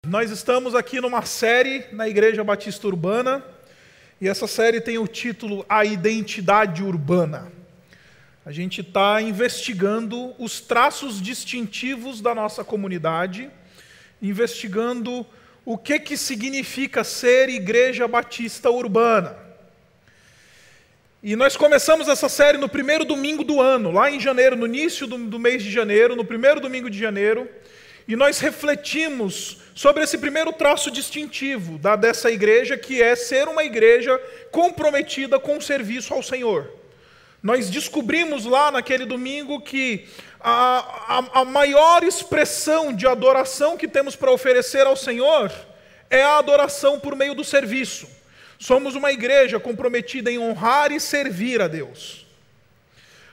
Nós estamos aqui numa série na Igreja Batista Urbana, e essa série tem o título A Identidade Urbana. A gente está investigando os traços distintivos da nossa comunidade, investigando o que significa ser Igreja Batista Urbana. E nós começamos essa série no primeiro domingo do ano, lá em janeiro, no início do mês de janeiro, no primeiro domingo de janeiro, e nós refletimos sobre esse primeiro traço distintivo dessa igreja, que é ser uma igreja comprometida com o serviço ao Senhor. Nós descobrimos lá naquele domingo que a maior expressão de adoração que temos para oferecer ao Senhor é a adoração por meio do serviço. Somos uma igreja comprometida em honrar e servir a Deus.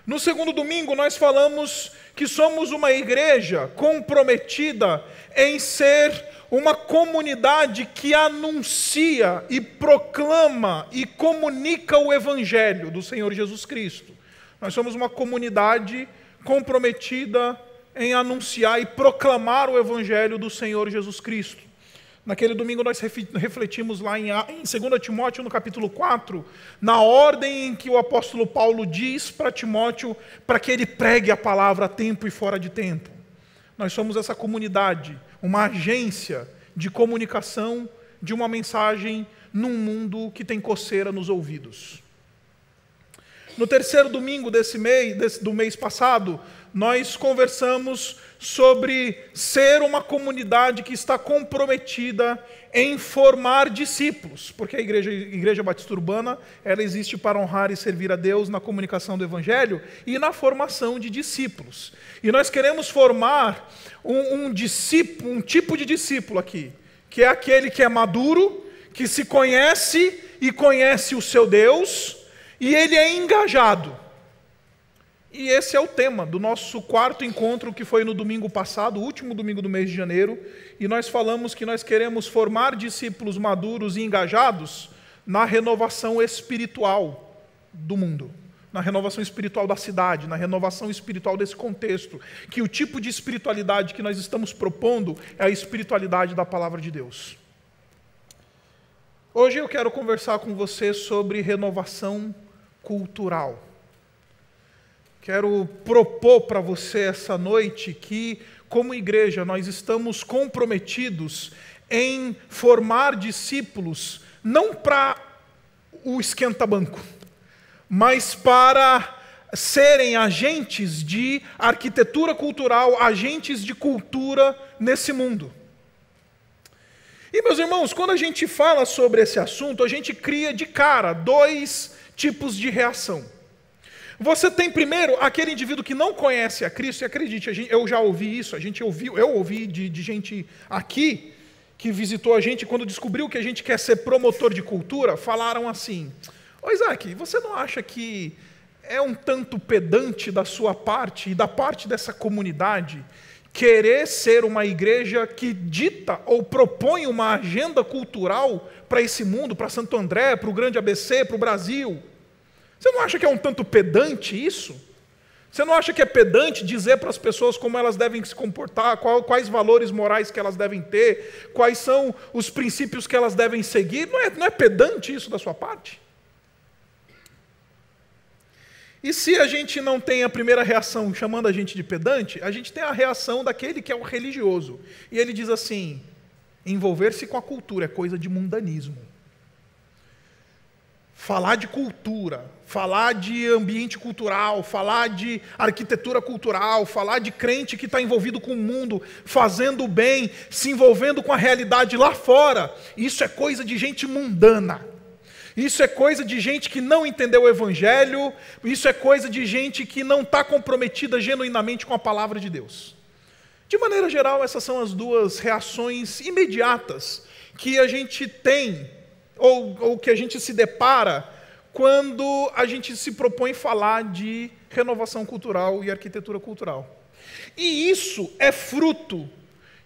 No segundo domingo nós falamos que somos uma igreja comprometida em ser uma comunidade que anuncia e proclama e comunica o Evangelho do Senhor Jesus Cristo. Nós somos uma comunidade comprometida em anunciar e proclamar o Evangelho do Senhor Jesus Cristo. Naquele domingo nós refletimos lá em 2 Timóteo, no capítulo 4, na ordem em que o apóstolo Paulo diz para Timóteo para que ele pregue a palavra a tempo e fora de tempo. Nós somos essa comunidade, uma agência de comunicação de uma mensagem num mundo que tem coceira nos ouvidos. No terceiro domingo do mês passado, nós conversamos sobre ser uma comunidade que está comprometida em formar discípulos, porque a Igreja Batista Urbana, ela existe para honrar e servir a Deus na comunicação do Evangelho e na formação de discípulos. E nós queremos formar um tipo de discípulo aqui, que é aquele que é maduro, que se conhece e conhece o seu Deus, e ele é engajado. E esse é o tema do nosso quarto encontro, que foi no domingo passado, o último domingo do mês de janeiro, e nós falamos que nós queremos formar discípulos maduros e engajados na renovação espiritual do mundo, na renovação espiritual da cidade, na renovação espiritual desse contexto, que o tipo de espiritualidade que nós estamos propondo é a espiritualidade da Palavra de Deus. Hoje eu quero conversar com você sobre renovação cultural. Quero propor para você essa noite que, como igreja, nós estamos comprometidos em formar discípulos, não para o esquenta-banco, mas para serem agentes de arquitetura cultural, agentes de cultura nesse mundo. E, meus irmãos, quando a gente fala sobre esse assunto, a gente cria de cara dois tipos de reação. Você tem primeiro aquele indivíduo que não conhece a Cristo, e acredite, eu já ouvi isso, eu ouvi de gente aqui que visitou a gente, quando descobriu que a gente quer ser promotor de cultura, falaram assim: ô Isaac, você não acha que é um tanto pedante da sua parte e da parte dessa comunidade querer ser uma igreja que dita ou propõe uma agenda cultural para esse mundo, para Santo André, para o Grande ABC, para o Brasil? Você não acha que é um tanto pedante isso? Você não acha que é pedante dizer para as pessoas como elas devem se comportar, quais valores morais que elas devem ter, quais são os princípios que elas devem seguir? Não é pedante isso da sua parte? E se a gente não tem a primeira reação chamando a gente de pedante, a gente tem a reação daquele que é o religioso. E ele diz assim: envolver-se com a cultura é coisa de mundanismo. Falar de cultura, falar de ambiente cultural, falar de arquitetura cultural, falar de crente que está envolvido com o mundo, fazendo o bem, se envolvendo com a realidade lá fora, isso é coisa de gente mundana. Isso é coisa de gente que não entendeu o Evangelho, isso é coisa de gente que não está comprometida genuinamente com a palavra de Deus. De maneira geral, essas são as duas reações imediatas que a gente tem, ou que a gente se depara quando a gente se propõe falar de renovação cultural e arquitetura cultural. E isso é fruto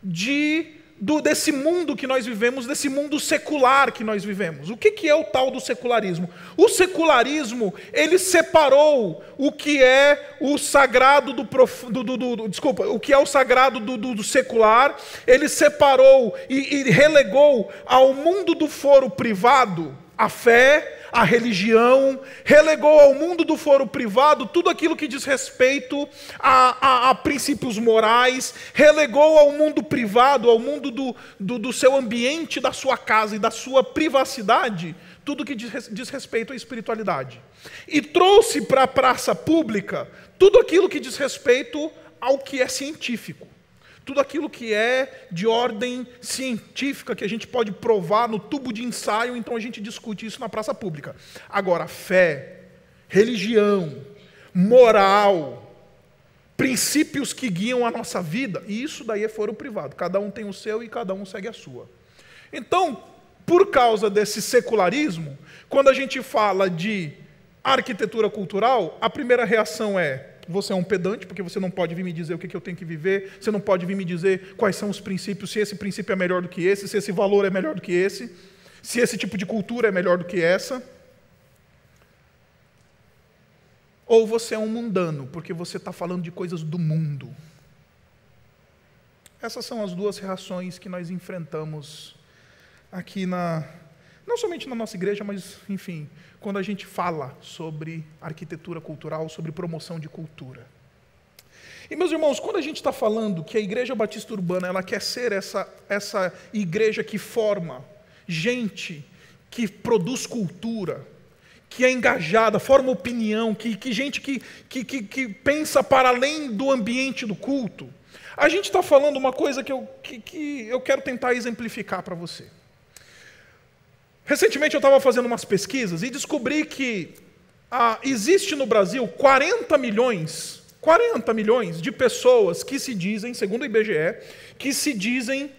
de desse mundo que nós vivemos, desse mundo secular que nós vivemos. O que é o tal do secularismo? O secularismo, ele separou o que é o sagrado o que é o sagrado do secular, ele separou e relegou ao mundo do foro privado a fé, a religião, relegou ao mundo do foro privado tudo aquilo que diz respeito a princípios morais, relegou ao mundo privado, ao mundo do seu ambiente, da sua casa e da sua privacidade, tudo que diz respeito à espiritualidade. E trouxe para a praça pública tudo aquilo que diz respeito ao que é científico. Tudo aquilo que é de ordem científica, que a gente pode provar no tubo de ensaio, então a gente discute isso na praça pública. Agora, fé, religião, moral, princípios que guiam a nossa vida, e isso daí é foro privado. Cada um tem o seu e cada um segue a sua. Então, por causa desse secularismo, quando a gente fala de arquitetura cultural, a primeira reação é: você é um pedante, porque você não pode vir me dizer o que eu tenho que viver, você não pode vir me dizer quais são os princípios, se esse princípio é melhor do que esse, se esse valor é melhor do que esse, se esse tipo de cultura é melhor do que essa. Ou você é um mundano, porque você está falando de coisas do mundo. Essas são as duas reações que nós enfrentamos aqui não somente na nossa igreja, mas, enfim, quando a gente fala sobre arquitetura cultural, sobre promoção de cultura. E, meus irmãos, quando a gente está falando que a Igreja Batista Urbana ela quer ser essa igreja que forma gente que produz cultura, que é engajada, forma opinião, gente que pensa para além do ambiente do culto, a gente está falando uma coisa que eu quero tentar exemplificar para você. Recentemente eu estava fazendo umas pesquisas e descobri que existe no Brasil 40 milhões de pessoas que se dizem, segundo o IBGE, que se dizem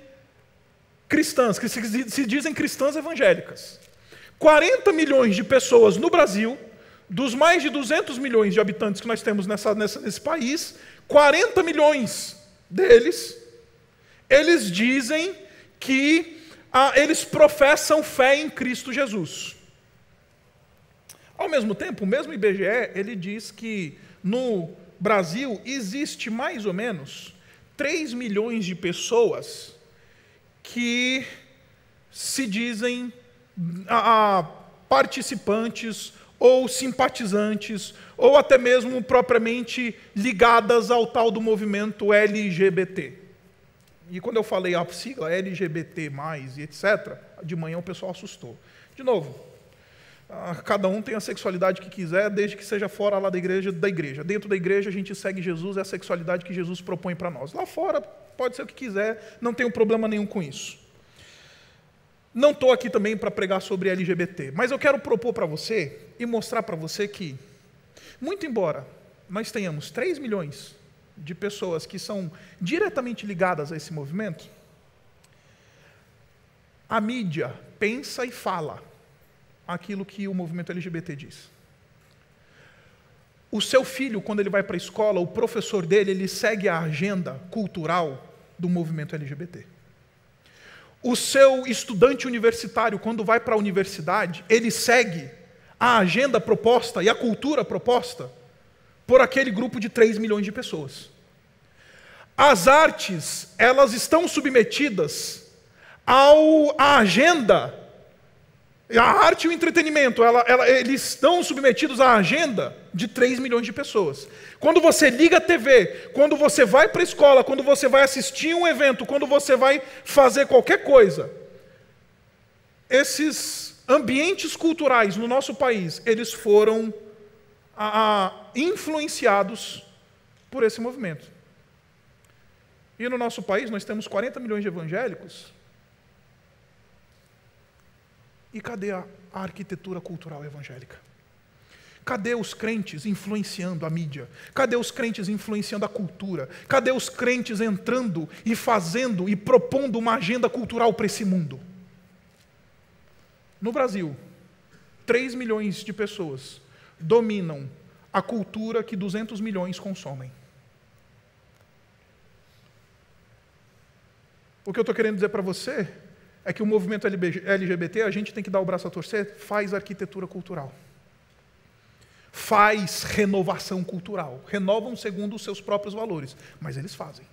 cristãs, que se dizem cristãs evangélicas. 40 milhões de pessoas no Brasil, dos mais de 200 milhões de habitantes que nós temos nesse país, 40 milhões deles, eles dizem que eles professam fé em Cristo Jesus. Ao mesmo tempo, o mesmo IBGE, ele diz que no Brasil existe mais ou menos 3 milhões de pessoas que se dizem participantes ou simpatizantes, ou até mesmo propriamente ligadas ao tal do movimento LGBT. E quando eu falei a sigla LGBT+, e etc., de manhã o pessoal assustou. De novo, cada um tem a sexualidade que quiser, desde que seja fora lá da igreja. Dentro da igreja a gente segue Jesus, é a sexualidade que Jesus propõe para nós. Lá fora pode ser o que quiser, não tenho problema nenhum com isso. Não estou aqui também para pregar sobre LGBT, mas eu quero propor para você e mostrar para você que, muito embora nós tenhamos 3 milhões de pessoas que são diretamente ligadas a esse movimento, a mídia pensa e fala aquilo que o movimento LGBT diz. O seu filho, quando ele vai para a escola, o professor dele, ele segue a agenda cultural do movimento LGBT. O seu estudante universitário, quando vai para a universidade, ele segue a agenda proposta e a cultura proposta por aquele grupo de 3 milhões de pessoas. As artes, elas estão submetidas à agenda, a arte e o entretenimento, eles estão submetidos à agenda de 3 milhões de pessoas. Quando você liga a TV, quando você vai para a escola, quando você vai assistir um evento, quando você vai fazer qualquer coisa, esses ambientes culturais no nosso país, eles foram influenciados por esse movimento. E no nosso país nós temos 40 milhões de evangélicos. E cadê a arquitetura cultural evangélica? Cadê os crentes influenciando a mídia? Cadê os crentes influenciando a cultura? Cadê os crentes entrando e fazendo e propondo uma agenda cultural para esse mundo? No Brasil, 3 milhões de pessoas dominam a cultura que 200 milhões consomem. O que eu estou querendo dizer para você é que o movimento LGBT, a gente tem que dar o braço a torcer, faz arquitetura cultural. Faz renovação cultural. Renovam segundo os seus próprios valores, mas eles fazem.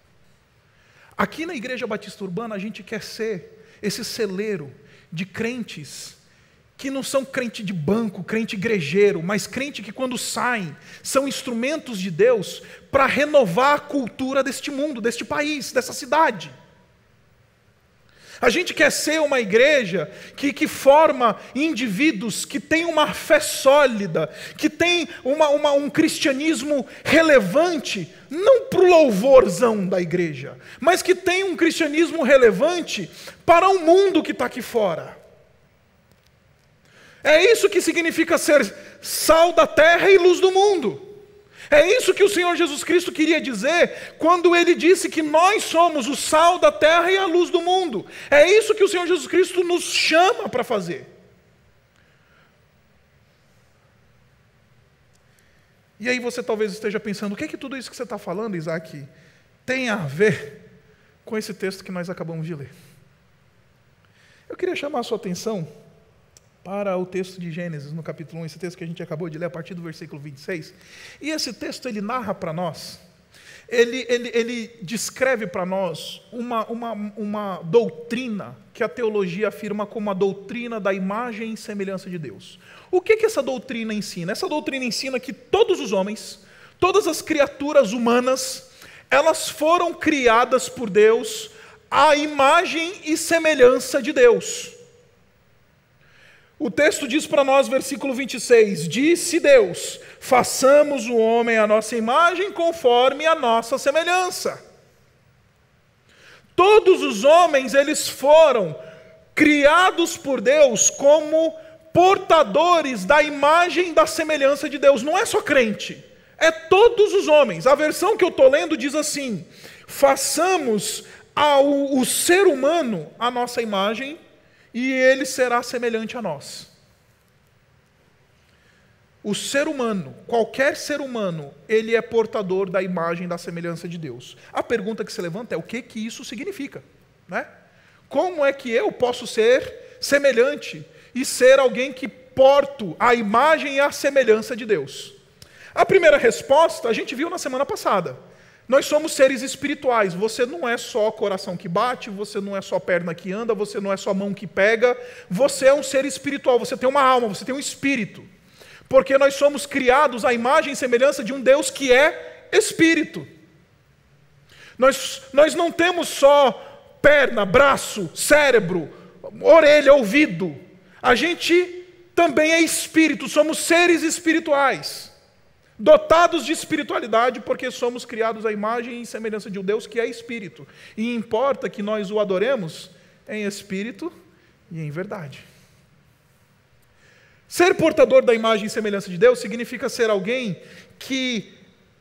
Aqui na Igreja Batista Urbana, a gente quer ser esse celeiro de crentes que não são crente de banco, crente igrejeiro, mas crente que quando saem, são instrumentos de Deus para renovar a cultura deste mundo, deste país, dessa cidade. A gente quer ser uma igreja que forma indivíduos que têm uma fé sólida, que tem um cristianismo relevante, não para o louvorzão da igreja, mas que tem um cristianismo relevante para o mundo que está aqui fora. É isso que significa ser sal da terra e luz do mundo. É isso que o Senhor Jesus Cristo queria dizer quando Ele disse que nós somos o sal da terra e a luz do mundo. É isso que o Senhor Jesus Cristo nos chama para fazer. E aí você talvez esteja pensando, o que é que tudo isso que você está falando, Isaac, tem a ver com esse texto que nós acabamos de ler? Eu queria chamar a sua atenção para o texto de Gênesis, no capítulo 1, esse texto que a gente acabou de ler, a partir do versículo 26. E esse texto, ele narra para nós, ele descreve para nós uma doutrina que a teologia afirma como a doutrina da imagem e semelhança de Deus. O que essa doutrina ensina? Essa doutrina ensina que todos os homens, todas as criaturas humanas, elas foram criadas por Deus à imagem e semelhança de Deus. O texto diz para nós, versículo 26, disse Deus, façamos o homem à nossa imagem conforme a nossa semelhança. Todos os homens, eles foram criados por Deus como portadores da imagem e da semelhança de Deus. Não é só crente, é todos os homens. A versão que eu estou lendo diz assim, façamos o ser humano à nossa imagem e ele será semelhante a nós. O ser humano, qualquer ser humano, ele é portador da imagem e da semelhança de Deus. A pergunta que se levanta é o que isso significa, né? Como é que eu posso ser semelhante e ser alguém que porto a imagem e a semelhança de Deus? A primeira resposta a gente viu na semana passada. Nós somos seres espirituais, você não é só coração que bate, você não é só perna que anda, você não é só mão que pega, você é um ser espiritual, você tem uma alma, você tem um espírito. Porque nós somos criados à imagem e semelhança de um Deus que é espírito. Nós não temos só perna, braço, cérebro, orelha, ouvido. A gente também é espírito, somos seres espirituais. Dotados de espiritualidade, porque somos criados à imagem e semelhança de um Deus que é espírito. E importa que nós o adoremos em espírito e em verdade. Ser portador da imagem e semelhança de Deus significa ser alguém que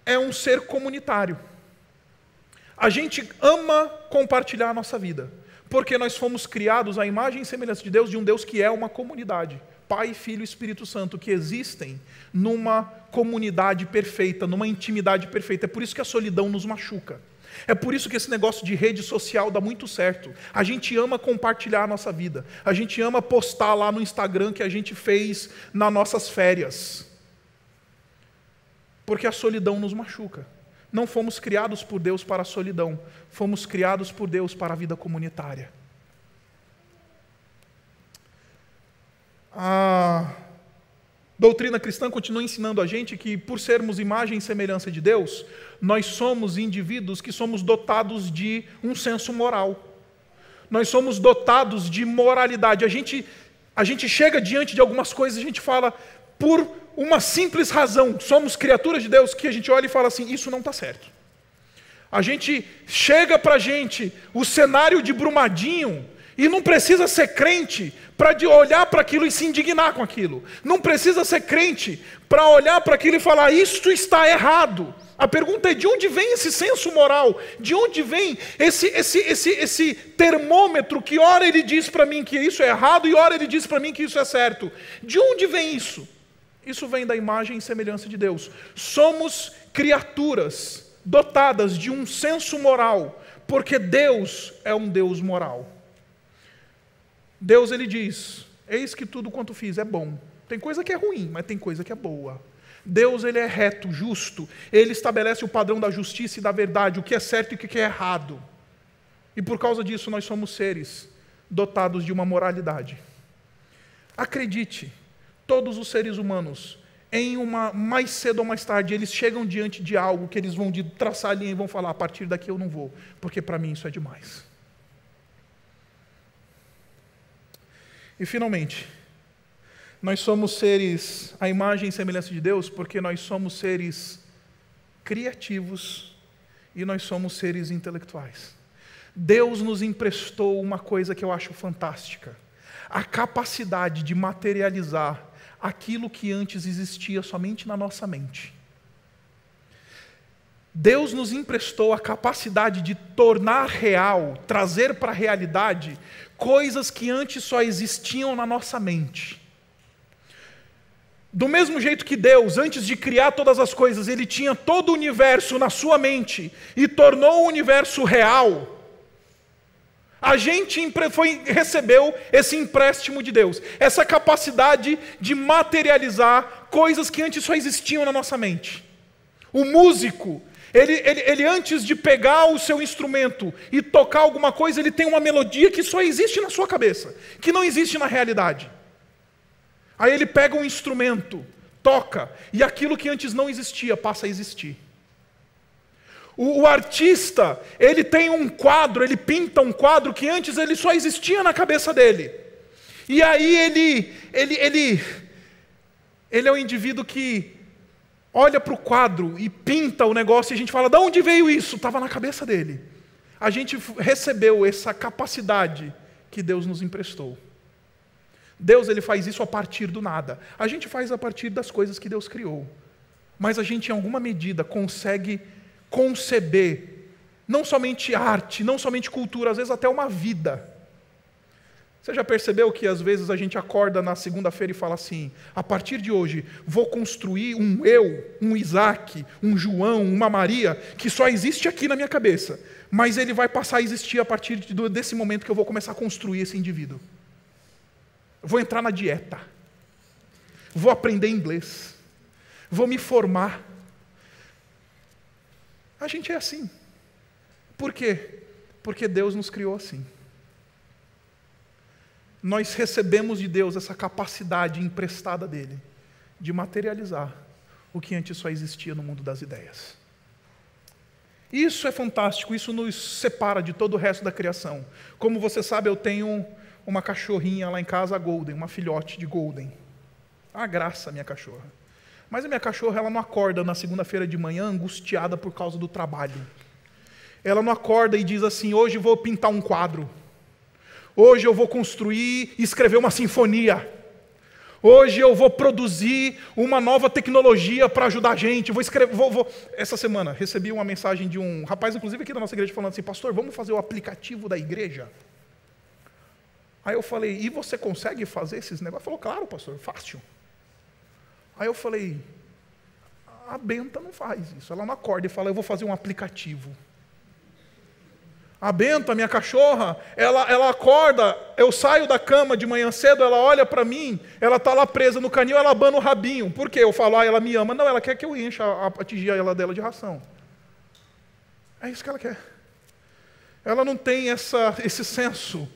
é um ser comunitário. A gente ama compartilhar a nossa vida, porque nós fomos criados à imagem e semelhança de Deus, de um Deus que é uma comunidade. Pai, Filho e Espírito Santo, que existem numa comunidade perfeita, numa intimidade perfeita. É por isso que a solidão nos machuca. É por isso que esse negócio de rede social dá muito certo. A gente ama compartilhar a nossa vida. A gente ama postar lá no Instagram que a gente fez nas nossas férias. Porque a solidão nos machuca. Não fomos criados por Deus para a solidão. Fomos criados por Deus para a vida comunitária. A doutrina cristã continua ensinando a gente que, por sermos imagem e semelhança de Deus, nós somos indivíduos que somos dotados de um senso moral. Nós somos dotados de moralidade. A gente chega diante de algumas coisas, a gente fala, por uma simples razão, somos criaturas de Deus, que a gente olha e fala assim, isso não está certo. A gente chega para a gente o cenário de Brumadinho, e não precisa ser crente para olhar para aquilo e se indignar com aquilo. Não precisa ser crente para olhar para aquilo e falar, isto está errado. A pergunta é, de onde vem esse senso moral? De onde vem esse termômetro que ora ele diz para mim que isso é errado e ora ele diz para mim que isso é certo? De onde vem isso? Isso vem da imagem e semelhança de Deus. Somos criaturas dotadas de um senso moral, Porque Deus é um Deus moral. Deus, ele diz, eis que tudo quanto fiz é bom. Tem coisa que é ruim, mas tem coisa que é boa. Deus, ele é reto, justo. Ele estabelece o padrão da justiça e da verdade, o que é certo e o que é errado. E por causa disso nós somos seres dotados de uma moralidade. Acredite, todos os seres humanos, mais cedo ou mais tarde, eles chegam diante de algo que eles vão traçar a linha e vão falar, a partir daqui eu não vou, porque para mim isso é demais. E finalmente, nós somos seres, à imagem e semelhança de Deus, porque nós somos seres criativos e nós somos seres intelectuais. Deus nos emprestou uma coisa que eu acho fantástica, a capacidade de materializar aquilo que antes existia somente na nossa mente. Deus nos emprestou a capacidade de tornar real, trazer para a realidade, coisas que antes só existiam na nossa mente. Do mesmo jeito que Deus, antes de criar todas as coisas, Ele tinha todo o universo na sua mente e tornou o universo real, a gente recebeu esse empréstimo de Deus, essa capacidade de materializar coisas que antes só existiam na nossa mente. O músico, ele antes de pegar o seu instrumento e tocar alguma coisa, ele tem uma melodia que só existe na sua cabeça, que não existe na realidade. Aí ele pega um instrumento, toca, e aquilo que antes não existia passa a existir. O artista, ele tem um quadro, ele pinta um quadro que antes ele só existia na cabeça dele. E aí ele é um indivíduo que olha para o quadro e pinta o negócio e a gente fala, de onde veio isso? Estava na cabeça dele. A gente recebeu essa capacidade que Deus nos emprestou. Deus, ele faz isso a partir do nada. A gente faz a partir das coisas que Deus criou. Mas a gente, em alguma medida, consegue conceber, não somente arte, não somente cultura, às vezes até uma vida. Você já percebeu que às vezes a gente acorda na segunda-feira e fala assim, a partir de hoje, vou construir um eu, um Isaac, um João, uma Maria, que só existe aqui na minha cabeça, mas ele vai passar a existir a partir desse momento que eu vou começar a construir esse indivíduo. Vou entrar na dieta, vou aprender inglês, vou me formar. A gente é assim. Por quê? Porque Deus nos criou assim. Nós recebemos de Deus essa capacidade emprestada dele de materializar o que antes só existia no mundo das ideias. Isso é fantástico, isso nos separa de todo o resto da criação. Como você sabe, eu tenho uma cachorrinha lá em casa, a Golden, uma filhote de Golden. Ah, graça a minha cachorra. Mas a minha cachorra, ela não acorda na segunda-feira de manhã angustiada por causa do trabalho. Ela não acorda e diz assim, hoje vou pintar um quadro. Hoje eu vou construir e escrever uma sinfonia. Hoje eu vou produzir uma nova tecnologia para ajudar a gente. Essa semana recebi uma mensagem de um rapaz, inclusive aqui da nossa igreja, falando assim, pastor, vamos fazer o aplicativo da igreja? Aí eu falei, e você consegue fazer esses negócios? Ele falou, claro, pastor, fácil. Aí eu falei, a Benta não faz isso. Ela não acorda e fala, eu vou fazer um aplicativo. A Benta, minha cachorra, ela acorda, eu saio da cama de manhã cedo, ela olha para mim, ela está lá presa no canil, ela abana o rabinho. Por quê? Eu falo, ela me ama. Não, ela quer que eu encha a tigela dela de ração. É isso que ela quer. Ela não tem esse senso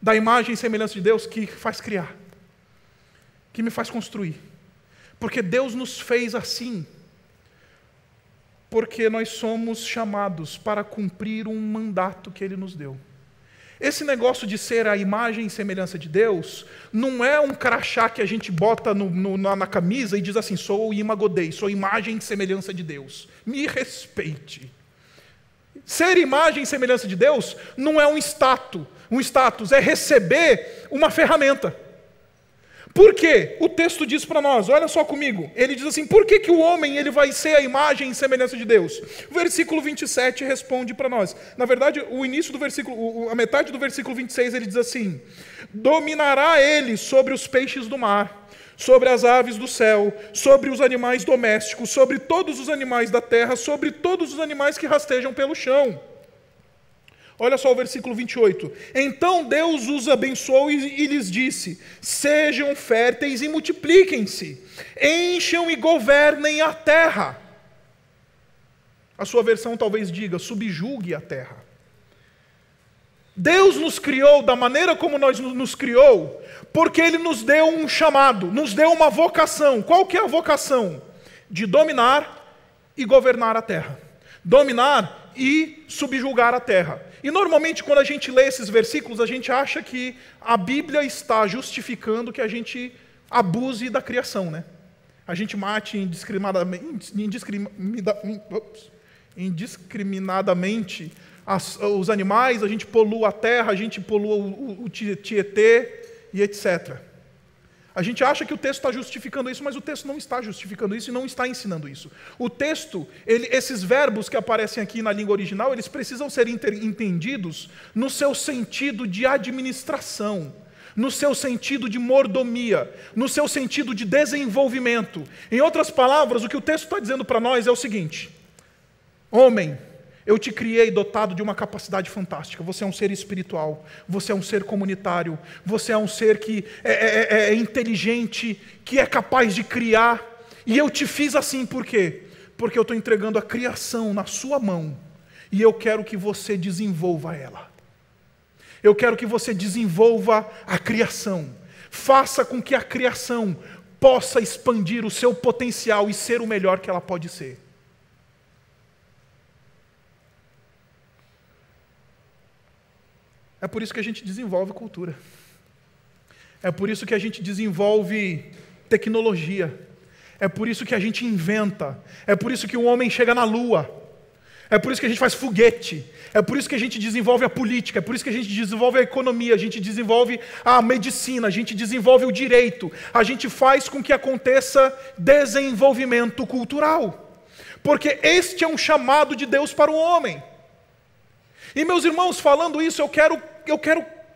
da imagem e semelhança de Deus que faz criar, que me faz construir. Porque Deus nos fez assim, porque nós somos chamados para cumprir um mandato que Ele nos deu. Esse negócio de ser a imagem e semelhança de Deus, não é um crachá que a gente bota na camisa e diz assim, sou imagodei, sou imagem e semelhança de Deus. Me respeite. Ser imagem e semelhança de Deus não é um status, é receber uma ferramenta. Por quê? O texto diz para nós, olha só comigo, ele diz assim, por que o homem ele vai ser a imagem e semelhança de Deus? O versículo 27 responde para nós. Na verdade, o início do versículo, a metade do versículo 26, ele diz assim, dominará ele sobre os peixes do mar, sobre as aves do céu, sobre os animais domésticos, sobre todos os animais da terra, sobre todos os animais que rastejam pelo chão. Olha só o versículo 28. Então Deus os abençoou e lhes disse: sejam férteis e multipliquem-se, encham e governem a terra. A sua versão talvez diga: subjugue a terra. Deus nos criou da maneira como nos criou, porque Ele nos deu um chamado, nos deu uma vocação. Qual que é a vocação? De dominar e governar a terra. Dominar e subjugar a terra. E normalmente quando a gente lê esses versículos, a gente acha que a Bíblia está justificando que a gente abuse da criação, né? A gente mate indiscriminadamente os animais, a gente polua a terra, a gente polua o Tietê e etc. A gente acha que o texto está justificando isso, mas o texto não está justificando isso e não está ensinando isso. O texto, esses verbos que aparecem aqui na língua original, eles precisam ser entendidos no seu sentido de administração, no seu sentido de mordomia, no seu sentido de desenvolvimento. Em outras palavras, o que o texto está dizendo para nós é o seguinte: homem, eu te criei dotado de uma capacidade fantástica. Você é um ser espiritual, você é um ser comunitário, você é um ser que é inteligente, que é capaz de criar. E eu te fiz assim por quê? Porque eu estou entregando a criação na sua mão e eu quero que você desenvolva ela. Eu quero que você desenvolva a criação. Faça com que a criação possa expandir o seu potencial e ser o melhor que ela pode ser. É por isso que a gente desenvolve cultura. É por isso que a gente desenvolve tecnologia. É por isso que a gente inventa. É por isso que o homem chega na lua. É por isso que a gente faz foguete. É por isso que a gente desenvolve a política. É por isso que a gente desenvolve a economia. A gente desenvolve a medicina. A gente desenvolve o direito. A gente faz com que aconteça desenvolvimento cultural. Porque este é um chamado de Deus para o homem. E meus irmãos, falando isso, eu quero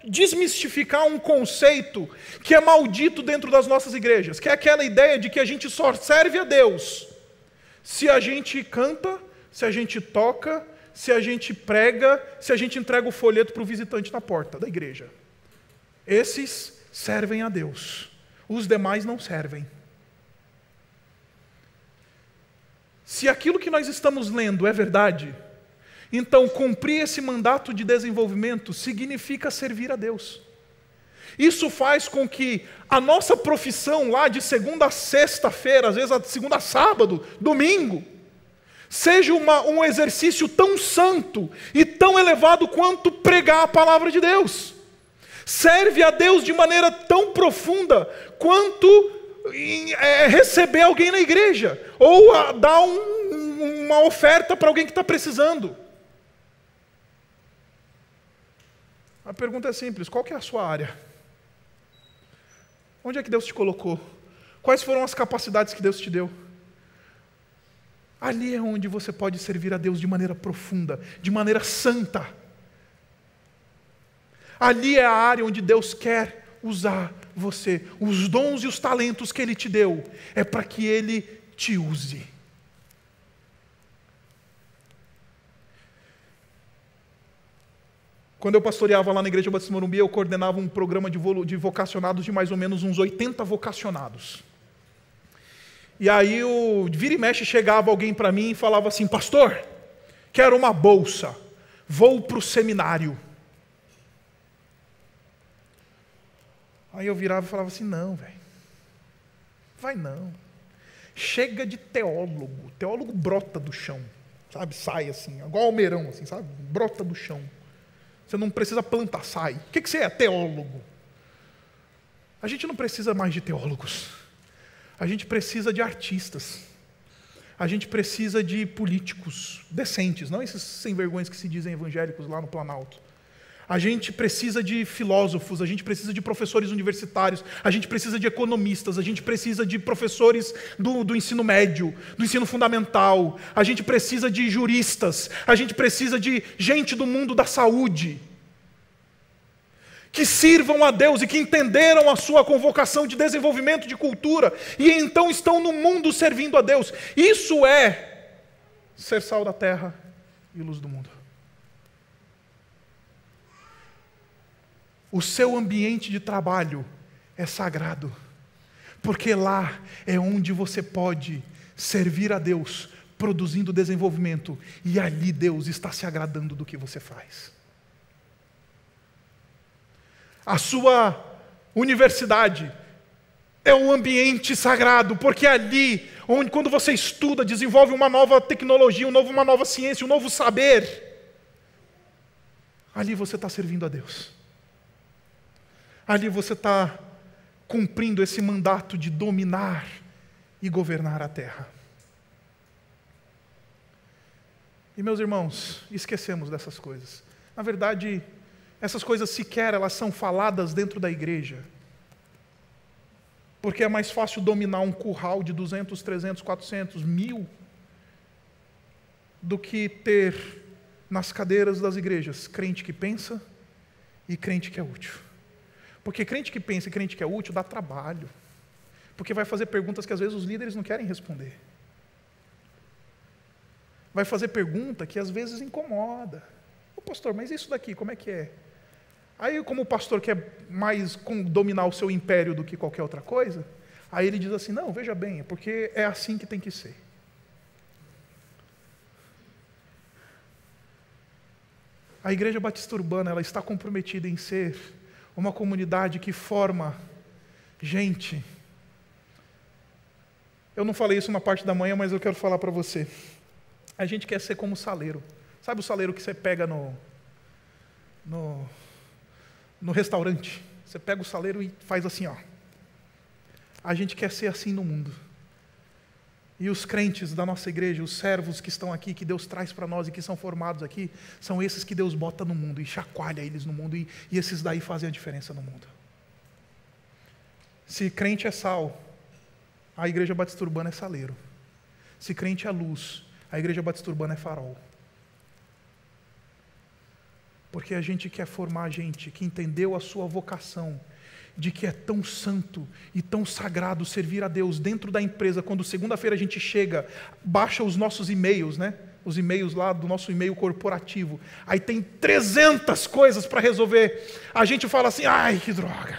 desmistificar um conceito que é maldito dentro das nossas igrejas, que é aquela ideia de que a gente só serve a Deus se a gente canta, se a gente toca, se a gente prega, se a gente entrega o folheto para o visitante na porta da igreja. Esses servem a Deus, os demais não servem. Se aquilo que nós estamos lendo é verdade, então, cumprir esse mandato de desenvolvimento significa servir a Deus. Isso faz com que a nossa profissão lá de segunda a sexta-feira, às vezes a segunda a sábado, domingo, seja um exercício tão santo e tão elevado quanto pregar a palavra de Deus. Serve a Deus de maneira tão profunda quanto receber alguém na igreja, ou dar uma oferta para alguém que está precisando. A pergunta é simples: qual que é a sua área? Onde é que Deus te colocou? Quais foram as capacidades que Deus te deu? Ali é onde você pode servir a Deus de maneira profunda, de maneira santa. Ali é a área onde Deus quer usar você. Os dons e os talentos que Ele te deu é para que Ele te use. Quando eu pastoreava lá na Igreja Batista Morumbi, eu coordenava um programa de vocacionados de mais ou menos uns 80 vocacionados. E aí, vira e mexe, chegava alguém para mim e falava assim: pastor, quero uma bolsa, vou para o seminário. Aí eu virava e falava assim: não, velho, vai não. Chega de teólogo. Teólogo brota do chão, sabe? Sai assim, igual almeirão, assim, sabe? Brota do chão. Você não precisa plantar, sai. O que você é? Teólogo. A gente não precisa mais de teólogos. A gente precisa de artistas. A gente precisa de políticos decentes, não esses sem-vergonhas que se dizem evangélicos lá no Planalto. A gente precisa de filósofos, a gente precisa de professores universitários, a gente precisa de economistas, a gente precisa de professores do ensino médio, do ensino fundamental, a gente precisa de juristas, a gente precisa de gente do mundo da saúde, que sirvam a Deus e que entenderam a sua convocação de desenvolvimento de cultura e então estão no mundo servindo a Deus. Isso é ser sal da terra e luz do mundo. o seu ambiente de trabalho é sagrado, porque lá é onde você pode servir a Deus, produzindo desenvolvimento, e ali Deus está se agradando do que você faz. A sua universidade é um ambiente sagrado, porque ali, onde quando você estuda, desenvolve uma nova tecnologia, uma nova ciência, um novo saber, ali você está servindo a Deus. Ali você está cumprindo esse mandato de dominar e governar a terra. E meus irmãos, esquecemos dessas coisas. Na verdade, essas coisas sequer elas são faladas dentro da igreja. Porque é mais fácil dominar um curral de 200, 300, 400, 1000 do que ter nas cadeiras das igrejas crente que pensa e crente que é útil. Porque crente que pensa e crente que é útil dá trabalho. Porque vai fazer perguntas que às vezes os líderes não querem responder. Vai fazer pergunta que às vezes incomoda. Ô pastor, mas isso daqui, como é que é? Aí, como o pastor quer mais dominar o seu império do que qualquer outra coisa, aí ele diz assim, não, veja bem, é porque é assim que tem que ser. A Igreja Batista Urbana, ela está comprometida em ser uma comunidade que forma gente. Eu não falei isso na parte da manhã, mas eu quero falar para você. A gente quer ser como o saleiro. Sabe o saleiro que você pega no restaurante? Você pega o saleiro e faz assim, ó. A gente quer ser assim no mundo. E os crentes da nossa igreja, os servos que estão aqui, que Deus traz para nós e que são formados aqui, são esses que Deus bota no mundo e chacoalha eles no mundo, e esses daí fazem a diferença no mundo. Se crente é sal, a Igreja Batista Urbana é saleiro. Se crente é luz, a Igreja Batista Urbana é farol. Porque a gente quer formar gente que entendeu a sua vocação, de que é tão santo e tão sagrado servir a Deus dentro da empresa. Quando segunda-feira a gente chega, baixa os nossos e-mails, né? Os e-mails lá do nosso e-mail corporativo. Aí tem 300 coisas para resolver. A gente fala assim, ai, que droga.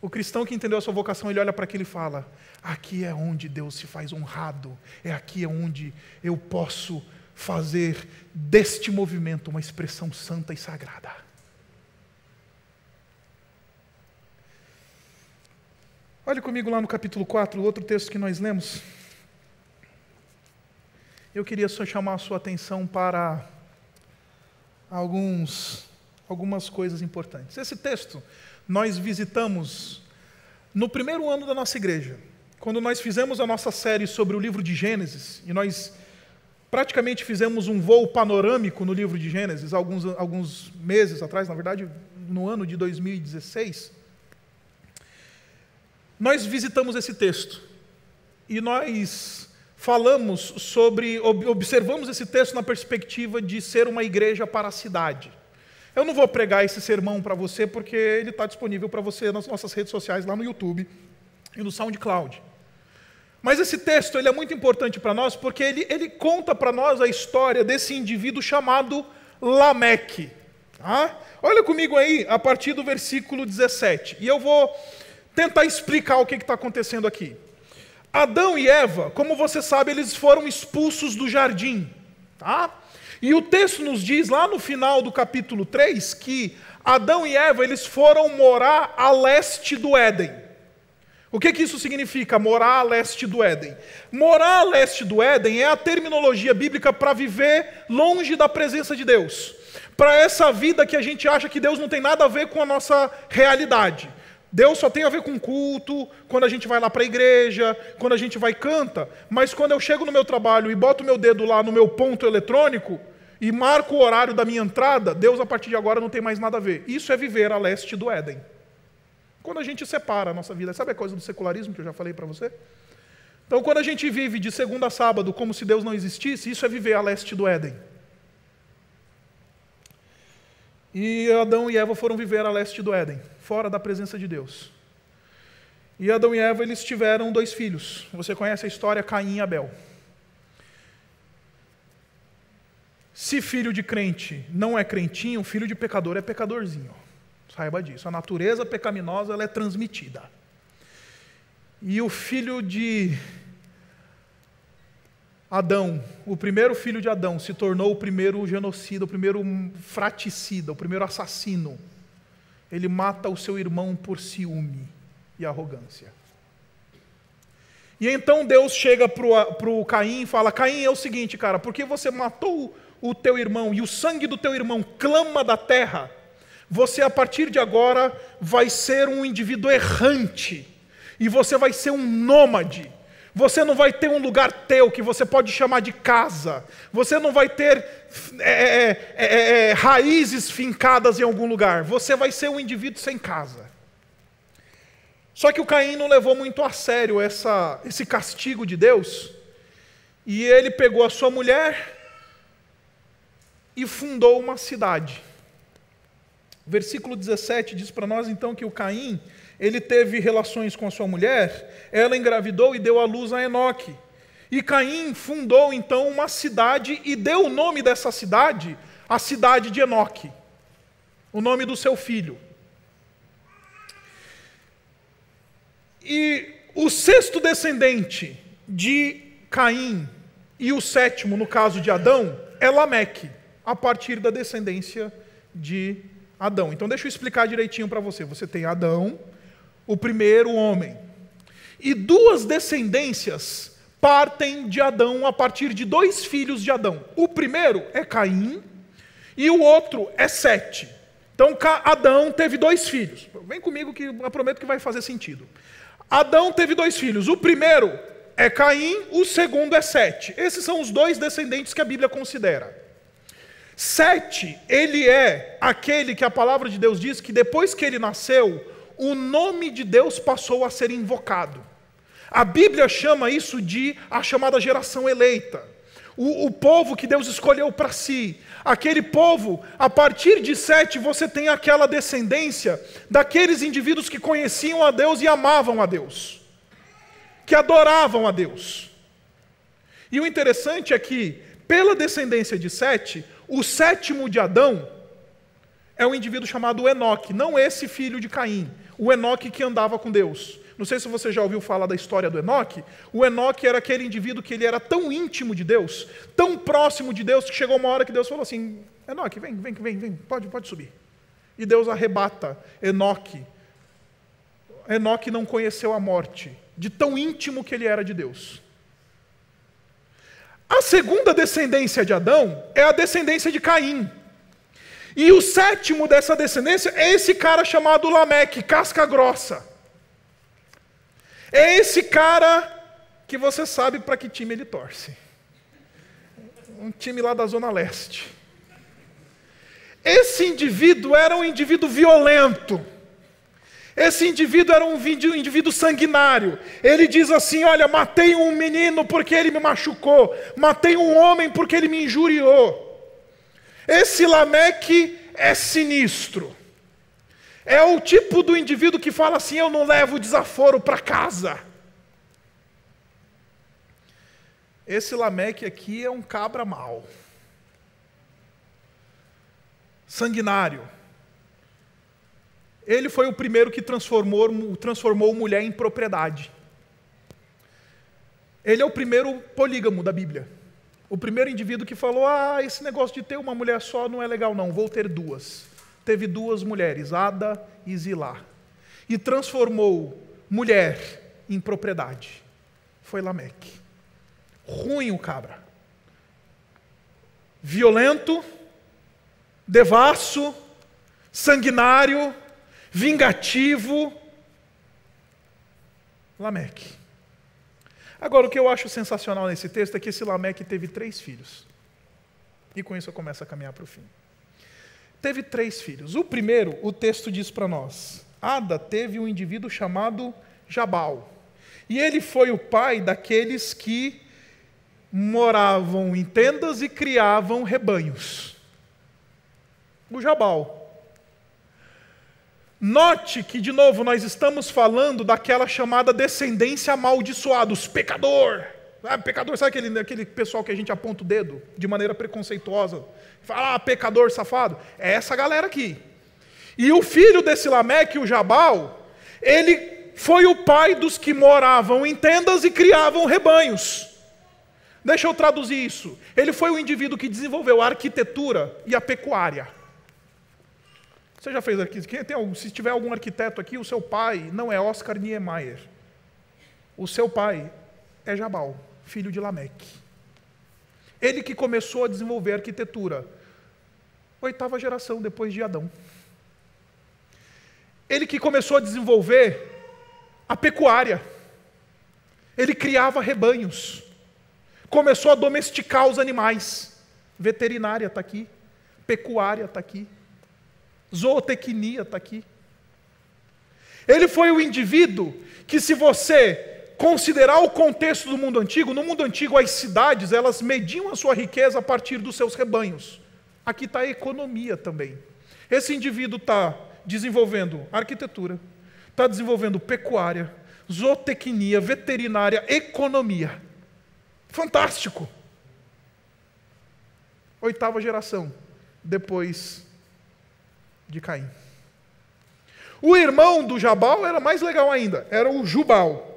O cristão que entendeu a sua vocação, ele olha para aquilo e fala, aqui é onde Deus se faz honrado. É aqui onde eu posso fazer deste movimento uma expressão santa e sagrada. Olhe comigo lá no capítulo 4, o outro texto que nós lemos. Eu queria só chamar a sua atenção para algumas coisas importantes. Esse texto nós visitamos no primeiro ano da nossa igreja, quando nós fizemos a nossa série sobre o livro de Gênesis, e nós praticamente fizemos um voo panorâmico no livro de Gênesis, alguns meses atrás, na verdade, no ano de 2016. Nós visitamos esse texto e nós falamos observamos esse texto na perspectiva de ser uma igreja para a cidade. Eu não vou pregar esse sermão para você, porque ele está disponível para você nas nossas redes sociais, lá no YouTube e no SoundCloud. Mas esse texto ele é muito importante para nós, porque ele conta para nós a história desse indivíduo chamado Lameque. Tá? Olha comigo aí, a partir do versículo 17. E eu vou tentar explicar o que está acontecendo aqui. Adão e Eva, como você sabe, eles foram expulsos do jardim. Tá? E o texto nos diz, lá no final do capítulo 3, que Adão e Eva eles foram morar a leste do Éden. O que isso significa, morar a leste do Éden? Morar a leste do Éden é a terminologia bíblica para viver longe da presença de Deus. Para essa vida que a gente acha que Deus não tem nada a ver com a nossa realidade. Deus só tem a ver com culto, quando a gente vai lá para a igreja, quando a gente vai e canta, mas quando eu chego no meu trabalho e boto meu dedo lá no meu ponto eletrônico e marco o horário da minha entrada, Deus a partir de agora não tem mais nada a ver. Isso é viver a leste do Éden. Quando a gente separa a nossa vida, sabe a coisa do secularismo que eu já falei para você? Então quando a gente vive de segunda a sábado como se Deus não existisse, isso é viver a leste do Éden. E Adão e Eva foram viver a leste do Éden, fora da presença de Deus. E Adão e Eva, eles tiveram 2 filhos. Você conhece a história, Caim e Abel. Se filho de crente não é crentinho, filho de pecador é pecadorzinho. Saiba disso. A natureza pecaminosa ela é transmitida. E o filho de Adão, o primeiro filho de Adão, se tornou o primeiro genocida, o primeiro fraticida, o primeiro assassino. Ele mata o seu irmão por ciúme e arrogância. E então Deus chega para o Caim e fala: Caim, é o seguinte, cara, porque você matou o teu irmão e o sangue do teu irmão clama da terra, você a partir de agora vai ser um indivíduo errante, e você vai ser um nômade. Você não vai ter um lugar teu que você pode chamar de casa. Você não vai ter raízes fincadas em algum lugar. Você vai ser um indivíduo sem casa. Só que o Caim não levou muito a sério esse castigo de Deus. E ele pegou a sua mulher e fundou uma cidade. O versículo 17 diz para nós então que o Caim, ele teve relações com a sua mulher, ela engravidou e deu à luz a Enoque. E Caim fundou então uma cidade e deu o nome dessa cidade, a cidade de Enoque, o nome do seu filho. E o sexto descendente de Caim e o sétimo, no caso de Adão, é Lameque, a partir da descendência de Adão. Então deixa eu explicar direitinho para você. Você tem Adão, o primeiro homem, e duas descendências partem de Adão a partir de dois filhos de Adão. O primeiro é Caim e o outro é Sete. Então Adão teve dois filhos. Vem comigo que eu prometo que vai fazer sentido. Adão teve dois filhos. O primeiro é Caim, o segundo é Sete. Esses são os dois descendentes que a Bíblia considera. Sete, ele é aquele que a palavra de Deus diz que depois que ele nasceu, o nome de Deus passou a ser invocado. A Bíblia chama isso de a chamada geração eleita. O povo que Deus escolheu para si. Aquele povo, a partir de Sete, você tem aquela descendência daqueles indivíduos que conheciam a Deus e amavam a Deus. Que adoravam a Deus. E o interessante é que, pela descendência de Sete, o sétimo de Adão é um indivíduo chamado Enoque, não esse filho de Caim, o Enoque que andava com Deus. Não sei se você já ouviu falar da história do Enoque. O Enoque era aquele indivíduo que ele era tão íntimo de Deus, tão próximo de Deus, que chegou uma hora que Deus falou assim: Enoque, vem, pode subir. E Deus arrebata Enoque. Enoque não conheceu a morte, de tão íntimo que ele era de Deus. A segunda descendência de Adão é a descendência de Caim. E o sétimo dessa descendência é esse cara chamado Lameque, casca grossa. É esse cara que você sabe para que time ele torce. Um time lá da Zona Leste. Esse indivíduo era um indivíduo violento. Esse indivíduo era um indivíduo sanguinário. Ele diz assim: olha, matei um menino porque ele me machucou. Matei um homem porque ele me injuriou. Esse Lameque é sinistro. É o tipo do indivíduo que fala assim: eu não levo desaforo para casa. Esse Lameque aqui é um cabra mau. Sanguinário. Ele foi o primeiro que transformou mulher em propriedade. Ele é o primeiro polígamo da Bíblia. O primeiro indivíduo que falou: esse negócio de ter uma mulher só não é legal não, vou ter duas. Teve duas mulheres, Ada e Zilá. E transformou mulher em propriedade. Foi Lameque. Ruim o cabra. Violento, devasso, sanguinário, vingativo. Lameque. Agora, o que eu acho sensacional nesse texto é que esse Lameque teve 3 filhos. E com isso eu começo a caminhar para o fim. Teve 3 filhos. O primeiro, o texto diz para nós: Ada teve um indivíduo chamado Jabal. E ele foi o pai daqueles que moravam em tendas e criavam rebanhos. O Jabal. Note que, de novo, nós estamos falando daquela chamada descendência amaldiçoada, os pecador. Pecador, sabe aquele pessoal que a gente aponta o dedo de maneira preconceituosa? Fala, pecador safado. É essa galera aqui. E o filho desse Lameque, o Jabal, ele foi o pai dos que moravam em tendas e criavam rebanhos. Deixa eu traduzir isso. Ele foi o indivíduo que desenvolveu a arquitetura e a pecuária. Você já fez aqui? Se tiver algum arquiteto aqui, o seu pai não é Oscar Niemeyer. O seu pai é Jabal, filho de Lameque. Ele que começou a desenvolver a arquitetura. 8ª geração depois de Adão. Ele que começou a desenvolver a pecuária. Ele criava rebanhos. Começou a domesticar os animais. Veterinária está aqui. Pecuária está aqui. Zootecnia está aqui. Ele foi o indivíduo que, se você considerar o contexto do mundo antigo, no mundo antigo as cidades, elas mediam a sua riqueza a partir dos seus rebanhos. Aqui está a economia também. Esse indivíduo está desenvolvendo arquitetura, está desenvolvendo pecuária, zootecnia, veterinária, economia. Fantástico! 8ª geração, depois de Caim. O irmão do Jabal era mais legal ainda, era o Jubal.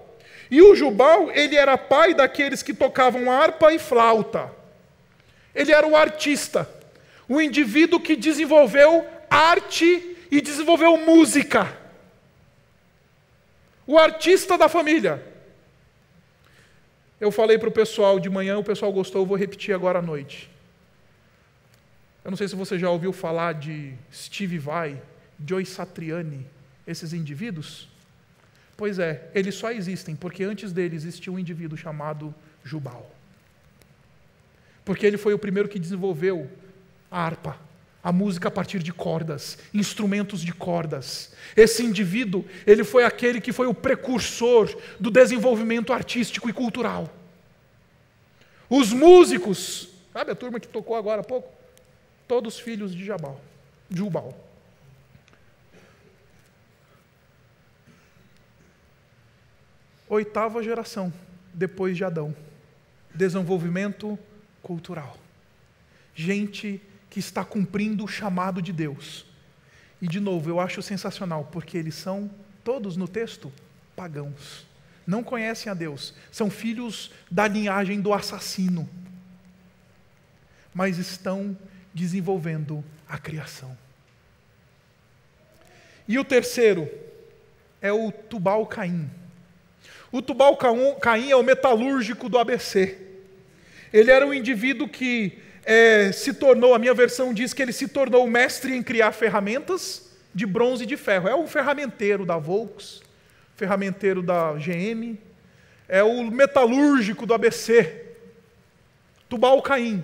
E o Jubal, ele era pai daqueles que tocavam harpa e flauta. Ele era o artista, o indivíduo que desenvolveu arte e desenvolveu música. O artista da família. Eu falei para o pessoal de manhã, o pessoal gostou, eu vou repetir agora à noite. Eu não sei se você já ouviu falar de Steve Vai, Joe Satriani, esses indivíduos. Pois é, eles só existem porque antes dele existia um indivíduo chamado Jubal. Porque ele foi o primeiro que desenvolveu a harpa, a música a partir de cordas, instrumentos de cordas. Esse indivíduo, ele foi aquele que foi o precursor do desenvolvimento artístico e cultural. Os músicos, sabe a turma que tocou agora há pouco? Todos filhos de Jubal. 8ª geração, depois de Adão. Desenvolvimento cultural. Gente que está cumprindo o chamado de Deus. E, de novo, eu acho sensacional, porque eles são, todos no texto, pagãos. Não conhecem a Deus. São filhos da linhagem do assassino. Mas estão desenvolvendo a criação. E o terceiro é o Tubal-Caim. O Tubal-Caim é o metalúrgico do ABC. Ele era um indivíduo que se tornou, a minha versão diz que ele se tornou mestre em criar ferramentas de bronze e de ferro. É o ferramenteiro da Volks, ferramenteiro da GM, é o metalúrgico do ABC. Tubal-Caim.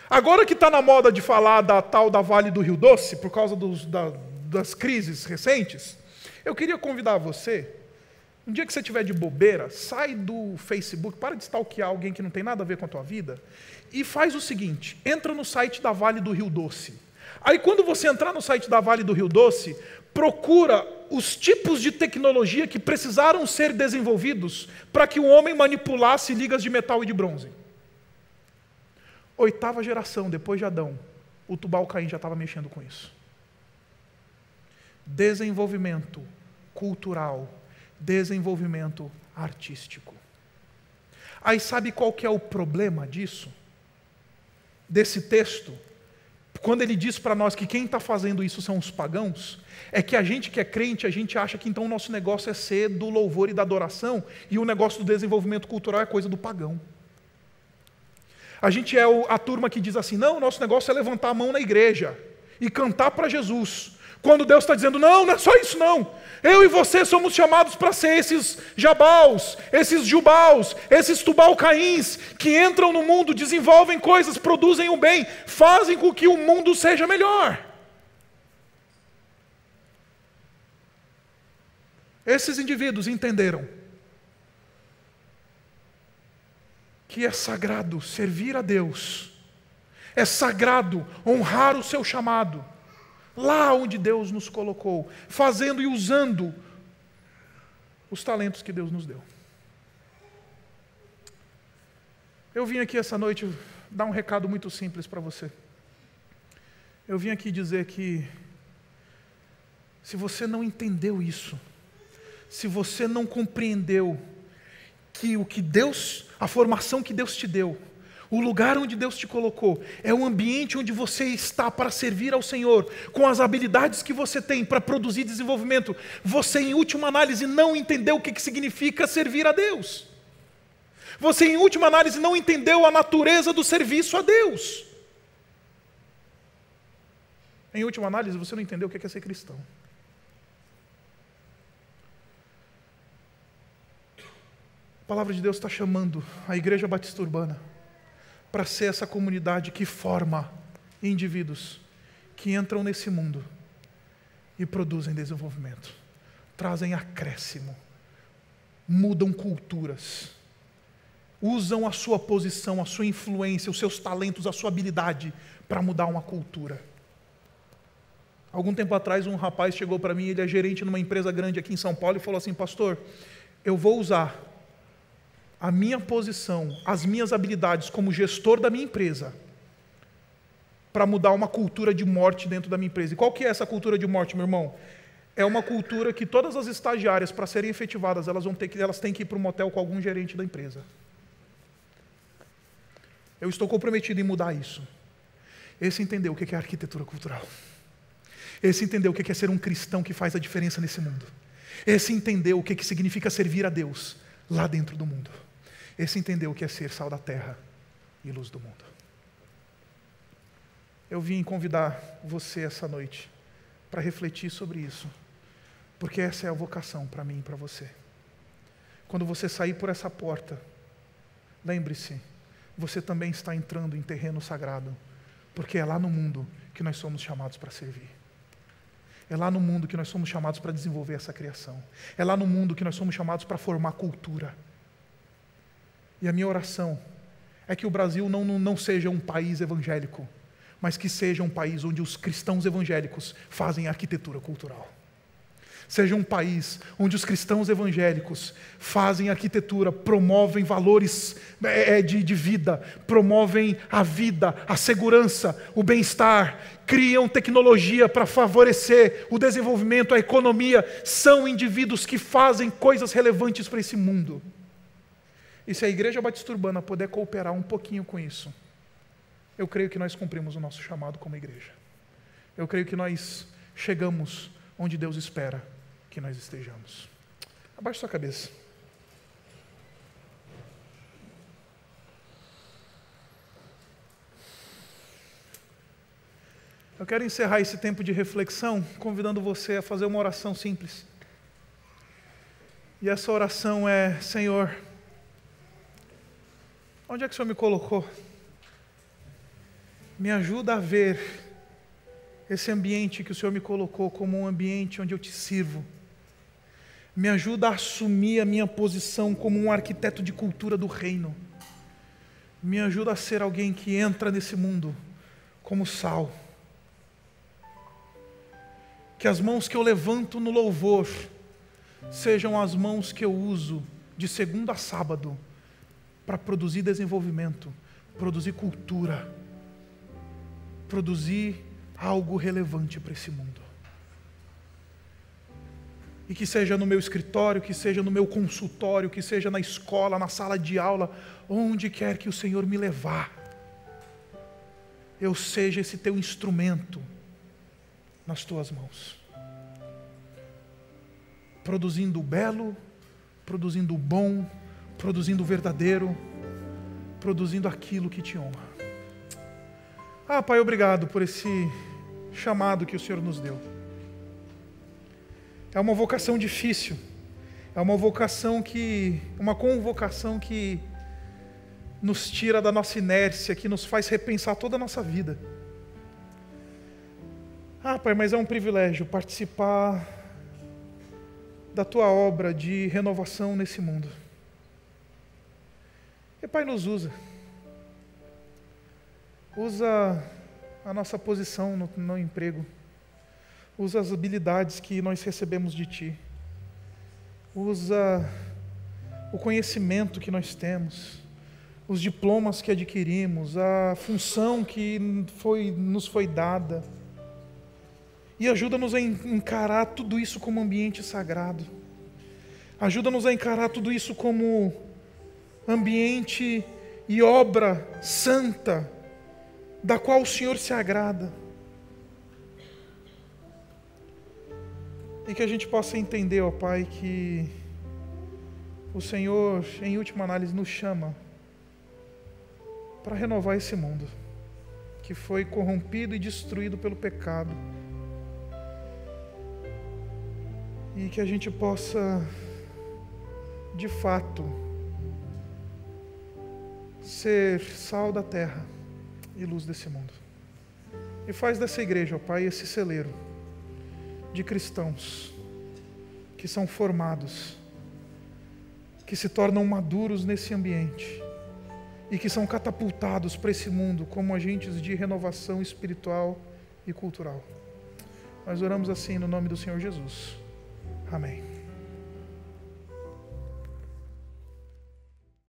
Agora que está na moda de falar da tal da Vale do Rio Doce, por causa das crises recentes, eu queria convidar você. Um dia que você estiver de bobeira, sai do Facebook, para de stalkear alguém que não tem nada a ver com a tua vida, e faz o seguinte, entra no site da Vale do Rio Doce. Aí quando você entrar no site da Vale do Rio Doce, procura os tipos de tecnologia que precisaram ser desenvolvidos para que o homem manipulasse ligas de metal e de bronze. 8ª geração, depois de Adão, o Tubal-Caim já estava mexendo com isso. Desenvolvimento cultural, desenvolvimento artístico. Aí sabe qual que é o problema disso? Desse texto? Quando ele diz para nós que quem está fazendo isso são os pagãos, é que a gente que é crente, a gente acha que então o nosso negócio é ser do louvor e da adoração, e o negócio do desenvolvimento cultural é coisa do pagão. A gente é a turma que diz assim, não, o nosso negócio é levantar a mão na igreja e cantar para Jesus. Quando Deus está dizendo, não, não é só isso não. Eu e você somos chamados para ser esses Jabaus, esses Jubaus, esses Tubal-Caíns, que entram no mundo, desenvolvem coisas, produzem o bem, fazem com que o mundo seja melhor. Esses indivíduos entenderam que é sagrado servir a Deus, é sagrado honrar o seu chamado, lá onde Deus nos colocou, fazendo e usando os talentos que Deus nos deu. Eu vim aqui essa noite dar um recado muito simples para você. Eu vim aqui dizer que, se você não entendeu isso, se você não compreendeu que a formação que Deus te deu, o lugar onde Deus te colocou, é o ambiente onde você está para servir ao Senhor, com as habilidades que você tem para produzir desenvolvimento, você, em última análise, não entendeu o que significa servir a Deus. Você, em última análise, não entendeu a natureza do serviço a Deus. Em última análise, você não entendeu o que é ser cristão. A palavra de Deus está chamando a Igreja Batista Urbana para ser essa comunidade que forma indivíduos que entram nesse mundo e produzem desenvolvimento, trazem acréscimo, mudam culturas, usam a sua posição, a sua influência, os seus talentos, a sua habilidade para mudar uma cultura. Algum tempo atrás, um rapaz chegou para mim, ele é gerente numa empresa grande aqui em São Paulo, e falou assim: pastor, eu vou usar a minha posição, as minhas habilidades como gestor da minha empresa para mudar uma cultura de morte dentro da minha empresa. E qual que é essa cultura de morte, meu irmão? É uma cultura que todas as estagiárias, para serem efetivadas, elas têm que ir para um motel com algum gerente da empresa. Eu estou comprometido em mudar isso. Esse entendeu o que é arquitetura cultural. Esse entendeu o que é ser um cristão que faz a diferença nesse mundo. Esse entendeu o que significa servir a Deus lá dentro do mundo. Esse entendeu o que é ser sal da terra e luz do mundo. Eu vim convidar você essa noite para refletir sobre isso, porque essa é a vocação para mim e para você. Quando você sair por essa porta, lembre-se, você também está entrando em terreno sagrado, porque é lá no mundo que nós somos chamados para servir. É lá no mundo que nós somos chamados para desenvolver essa criação. É lá no mundo que nós somos chamados para formar cultura. E a minha oração é que o Brasil não seja um país evangélico, mas que seja um país onde os cristãos evangélicos fazem arquitetura cultural. Seja um país onde os cristãos evangélicos fazem arquitetura, promovem valores de vida, promovem a vida, a segurança, o bem-estar, criam tecnologia para favorecer o desenvolvimento, a economia. São indivíduos que fazem coisas relevantes para esse mundo. E se a Igreja Batista Urbana puder cooperar um pouquinho com isso, eu creio que nós cumprimos o nosso chamado como igreja. Eu creio que nós chegamos onde Deus espera que nós estejamos. Abaixe sua cabeça. Eu quero encerrar esse tempo de reflexão convidando você a fazer uma oração simples. E essa oração é: Senhor, onde é que o Senhor me colocou? Me ajuda a ver esse ambiente que o Senhor me colocou como um ambiente onde eu te sirvo. Me ajuda a assumir a minha posição como um arquiteto de cultura do reino. Me ajuda a ser alguém que entra nesse mundo como sal. Que as mãos que eu levanto no louvor sejam as mãos que eu uso de segunda a sábado para produzir desenvolvimento, produzir cultura, produzir algo relevante para esse mundo. E que seja no meu escritório, que seja no meu consultório, que seja na escola, na sala de aula, onde quer que o Senhor me levar, eu seja esse teu instrumento nas tuas mãos, produzindo o belo, produzindo o bom, produzindo o verdadeiro, produzindo aquilo que te honra. Pai, obrigado por esse chamado que o Senhor nos deu. É uma vocação difícil, é uma convocação que nos tira da nossa inércia, que nos faz repensar toda a nossa vida. Pai, mas é um privilégio participar da Tua obra de renovação nesse mundo. E Pai, nos usa a nossa posição no emprego, usa as habilidades que nós recebemos de Ti, usa o conhecimento que nós temos, os diplomas que adquirimos, a função que nos foi dada. E ajuda-nos a encarar tudo isso como ambiente sagrado. Ajuda-nos a encarar tudo isso como ambiente e obra santa, da qual o Senhor se agrada. E que a gente possa entender, ó Pai, que o Senhor, em última análise, nos chama para renovar esse mundo, que foi corrompido e destruído pelo pecado. E que a gente possa, de fato, ser sal da terra e luz desse mundo. E faz dessa igreja, ó Pai, esse celeiro de cristãos que são formados, que se tornam maduros nesse ambiente e que são catapultados para esse mundo como agentes de renovação espiritual e cultural. Nós oramos assim no nome do Senhor Jesus. Amém.